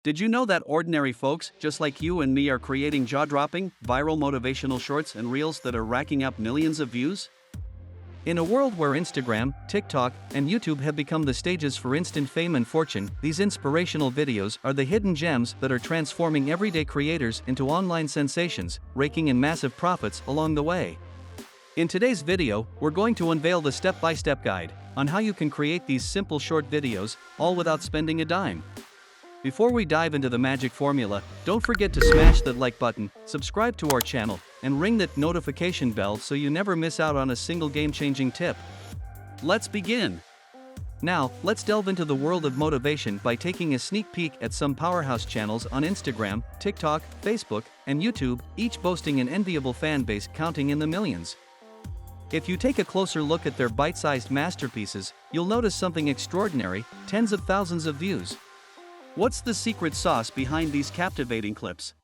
Did you know that ordinary folks just like you and me are creating jaw-dropping, viral motivational shorts and reels that are racking up millions of views? In a world where Instagram, TikTok, and YouTube have become the stages for instant fame and fortune, these inspirational videos are the hidden gems that are transforming everyday creators into online sensations, raking in massive profits along the way. In today's video, we're going to unveil the step-by-step guide on how you can create these simple short videos, all without spending a dime. Before we dive into the magic formula, don't forget to smash that like button, subscribe to our channel, and ring that notification bell so you never miss out on a single game-changing tip. Let's begin! Now, let's delve into the world of motivation by taking a sneak peek at some powerhouse channels on Instagram, TikTok, Facebook, and YouTube, each boasting an enviable fan base counting in the millions. If you take a closer look at their bite-sized masterpieces, you'll notice something extraordinary: tens of thousands of views. What's the secret sauce behind these captivating clips?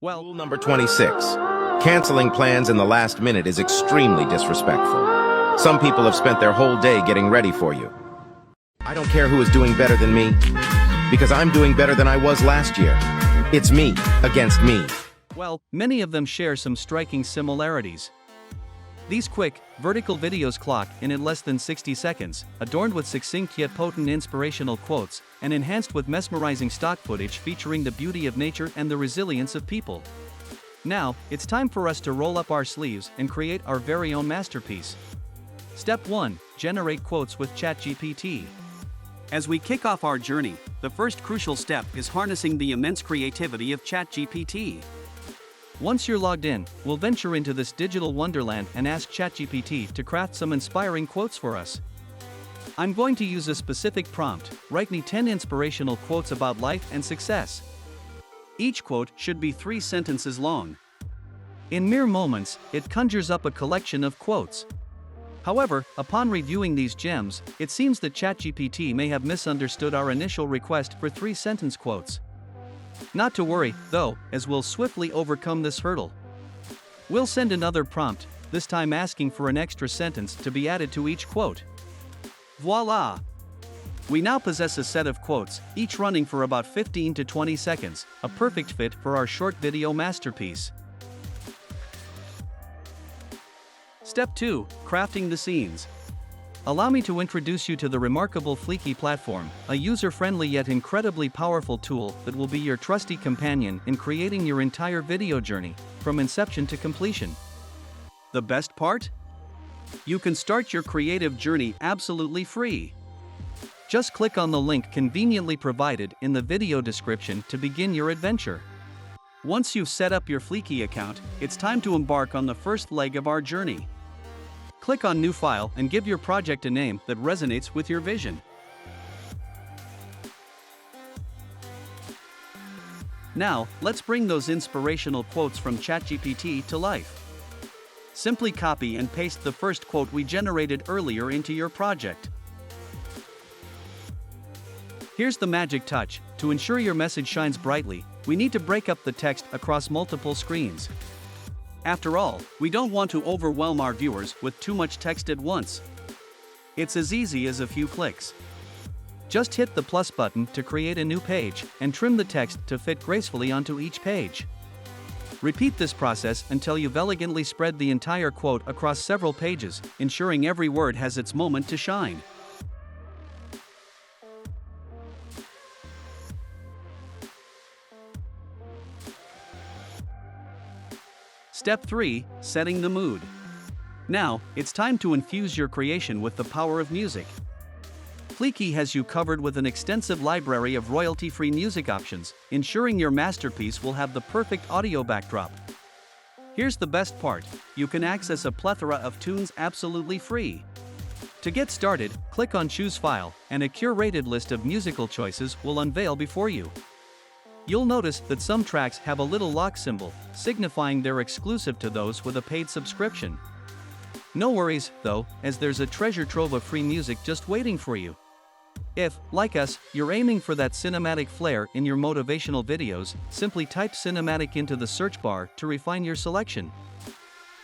Well, Rule number 26. Canceling plans in the last minute is extremely disrespectful. Some people have spent their whole day getting ready for you. I don't care who is doing better than me, because I'm doing better than I was last year. It's me against me. Well, many of them share some striking similarities. These quick, vertical videos clock in less than 60 seconds, adorned with succinct yet potent inspirational quotes, and enhanced with mesmerizing stock footage featuring the beauty of nature and the resilience of people. Now, it's time for us to roll up our sleeves and create our very own masterpiece. Step 1. Generate quotes with ChatGPT. As we kick off our journey, the first crucial step is harnessing the immense creativity of ChatGPT. Once you're logged in, we'll venture into this digital wonderland and ask ChatGPT to craft some inspiring quotes for us. I'm going to use a specific prompt: write me 10 inspirational quotes about life and success. Each quote should be 3 sentences long. In mere moments, it conjures up a collection of quotes. However, upon reviewing these gems, it seems that ChatGPT may have misunderstood our initial request for 3-sentence quotes. Not to worry, though, as we'll swiftly overcome this hurdle. We'll send another prompt, this time asking for an extra sentence to be added to each quote. Voila! We now possess a set of quotes, each running for about 15 to 20 seconds, a perfect fit for our short video masterpiece. Step 2. Crafting the scenes. Allow me to introduce you to the remarkable Fleeky platform, a user-friendly yet incredibly powerful tool that will be your trusty companion in creating your entire video journey, from inception to completion. The best part? You can start your creative journey absolutely free. Just click on the link conveniently provided in the video description to begin your adventure. Once you've set up your Fleeky account, it's time to embark on the first leg of our journey. Click on New File and give your project a name that resonates with your vision. Now, let's bring those inspirational quotes from ChatGPT to life. Simply copy and paste the first quote we generated earlier into your project. Here's the magic touch: to ensure your message shines brightly, we need to break up the text across multiple screens. After all, we don't want to overwhelm our viewers with too much text at once. It's as easy as a few clicks. Just hit the plus button to create a new page, and trim the text to fit gracefully onto each page. Repeat this process until you've elegantly spread the entire quote across several pages, ensuring every word has its moment to shine. Step 3. Setting the mood. Now, it's time to infuse your creation with the power of music. Fleeky has you covered with an extensive library of royalty-free music options, ensuring your masterpiece will have the perfect audio backdrop. Here's the best part: you can access a plethora of tunes absolutely free. To get started, click on Choose File, and a curated list of musical choices will unveil before you. You'll notice that some tracks have a little lock symbol, signifying they're exclusive to those with a paid subscription. No worries, though, as there's a treasure trove of free music just waiting for you. If, like us, you're aiming for that cinematic flair in your motivational videos, simply type cinematic into the search bar to refine your selection.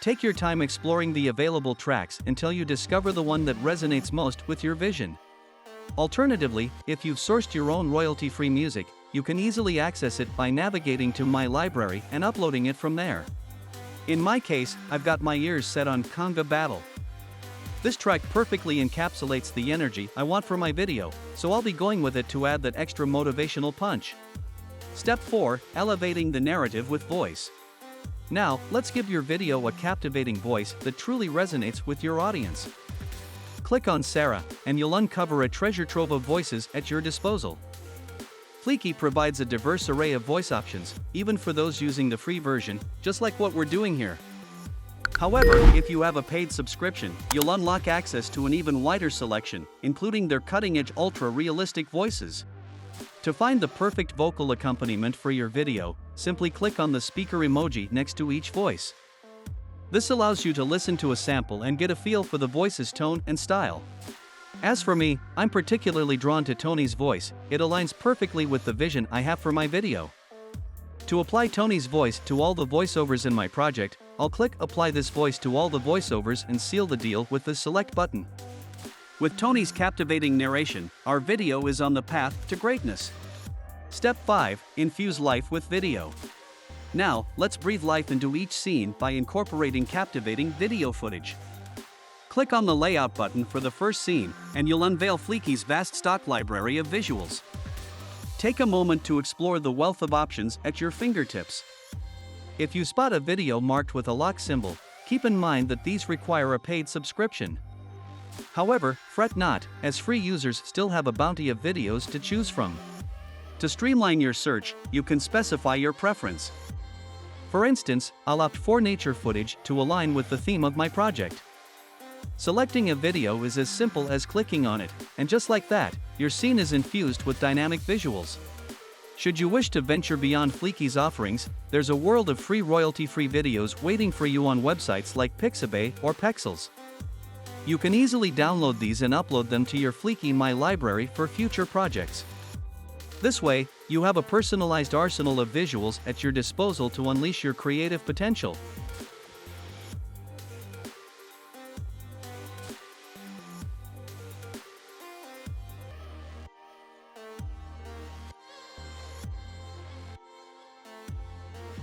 Take your time exploring the available tracks until you discover the one that resonates most with your vision. Alternatively, if you've sourced your own royalty-free music, you can easily access it by navigating to My Library and uploading it from there. In my case, I've got my ears set on Conga Battle. This track perfectly encapsulates the energy I want for my video, so I'll be going with it to add that extra motivational punch. Step 4. Elevating the narrative with voice. Now, let's give your video a captivating voice that truly resonates with your audience. Click on Sarah, and you'll uncover a treasure trove of voices at your disposal. Fleeky provides a diverse array of voice options, even for those using the free version, just like what we're doing here. However, if you have a paid subscription, you'll unlock access to an even wider selection, including their cutting-edge ultra-realistic voices. To find the perfect vocal accompaniment for your video, simply click on the speaker emoji next to each voice. This allows you to listen to a sample and get a feel for the voice's tone and style. As for me, I'm particularly drawn to Tony's voice. It aligns perfectly with the vision I have for my video. To apply Tony's voice to all the voiceovers in my project, I'll click Apply this voice to all the voiceovers and seal the deal with the Select button. With Tony's captivating narration, our video is on the path to greatness. Step 5. Infuse life with video. Now, let's breathe life into each scene by incorporating captivating video footage. Click on the Layout button for the first scene, and you'll unveil Fleeky's vast stock library of visuals. Take a moment to explore the wealth of options at your fingertips. If you spot a video marked with a lock symbol, keep in mind that these require a paid subscription. However, fret not, as free users still have a bounty of videos to choose from. To streamline your search, you can specify your preference. For instance, I'll opt for nature footage to align with the theme of my project. Selecting a video is as simple as clicking on it, and just like that, your scene is infused with dynamic visuals. Should you wish to venture beyond Fleeky's offerings, there's a world of free royalty-free videos waiting for you on websites like Pixabay or Pexels. You can easily download these and upload them to your Fleeky My Library for future projects. This way, you have a personalized arsenal of visuals at your disposal to unleash your creative potential.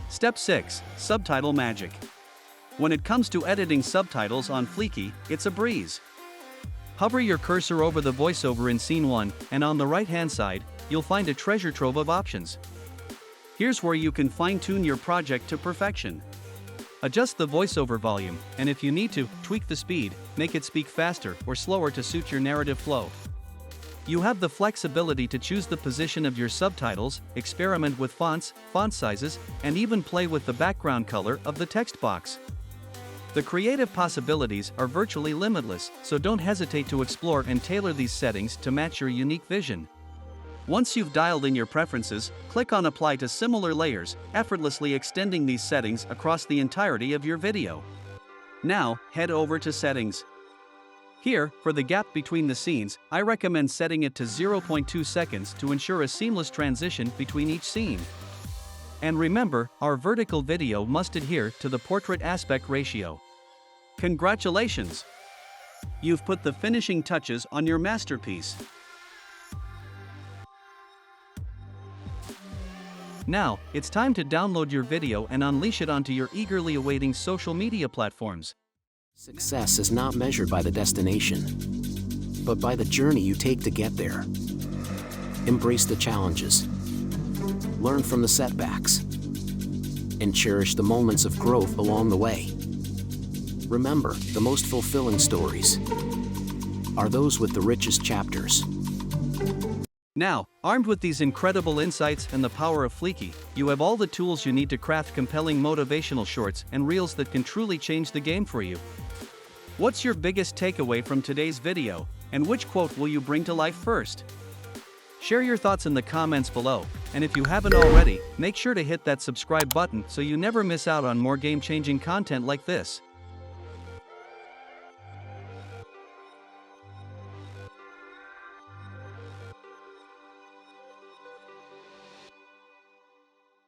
Step 6. Subtitle Magic. When it comes to editing subtitles on Fleeky, it's a breeze. Hover your cursor over the voiceover in Scene 1, and on the right-hand side, you'll find a treasure trove of options. Here's where you can fine-tune your project to perfection. Adjust the voiceover volume, and if you need to, tweak the speed, make it speak faster or slower to suit your narrative flow. You have the flexibility to choose the position of your subtitles, experiment with fonts, font sizes, and even play with the background color of the text box. The creative possibilities are virtually limitless, so don't hesitate to explore and tailor these settings to match your unique vision. Once you've dialed in your preferences, click on Apply to similar layers, effortlessly extending these settings across the entirety of your video. Now, head over to Settings. Here, for the gap between the scenes, I recommend setting it to 0.2 seconds to ensure a seamless transition between each scene. And remember, our vertical video must adhere to the portrait aspect ratio. Congratulations! You've put the finishing touches on your masterpiece. Now, it's time to download your video and unleash it onto your eagerly awaiting social media platforms. Success is not measured by the destination, but by the journey you take to get there. Embrace the challenges, learn from the setbacks, and cherish the moments of growth along the way. Remember, the most fulfilling stories are those with the richest chapters. Now, armed with these incredible insights and the power of Fleeky, you have all the tools you need to craft compelling motivational shorts and reels that can truly change the game for you. What's your biggest takeaway from today's video, and which quote will you bring to life first? Share your thoughts in the comments below, and if you haven't already, make sure to hit that subscribe button so you never miss out on more game-changing content like this.